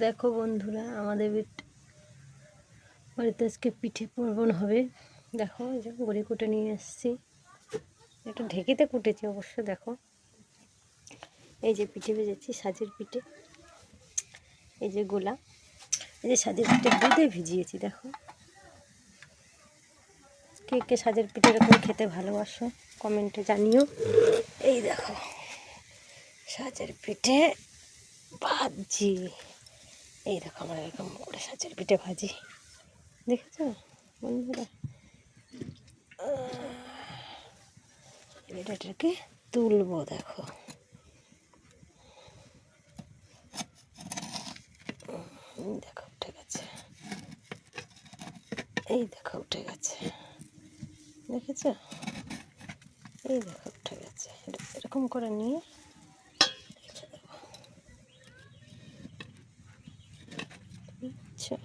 দেখো বন্ধুরা, আমাদের বাড়িতে আজকে পিঠে পার্বণ হবে। দেখো এই যে বড়ি কুটে নিয়ে এসেছি, একটু ঢেকিতে কুটেছি অবশ্য। দেখো এই যে পিঠে ভেজেছি, সাজের পিঠে। এই যে গোলা, এই যে সাজের পিঠে দুধে ভিজিয়েছি। দেখো কে কে সাজের পিঠে এরকম খেতে ভালোবাসো কমেন্টে জানিও। এই দেখো সাজের পিঠে ভাজি। এই দেখো আমরা এরকম করে সাজের পিঠে ভাজি, দেখেছো বন্ধুরা? এটাকে তুলবো। দেখো দেখো উঠে গেছে, এই দেখো উঠে গেছে, দেখেছো? এই দেখো উঠে গেছে। এরকম করে নিয়ে রেখে দেবো। আচ্ছা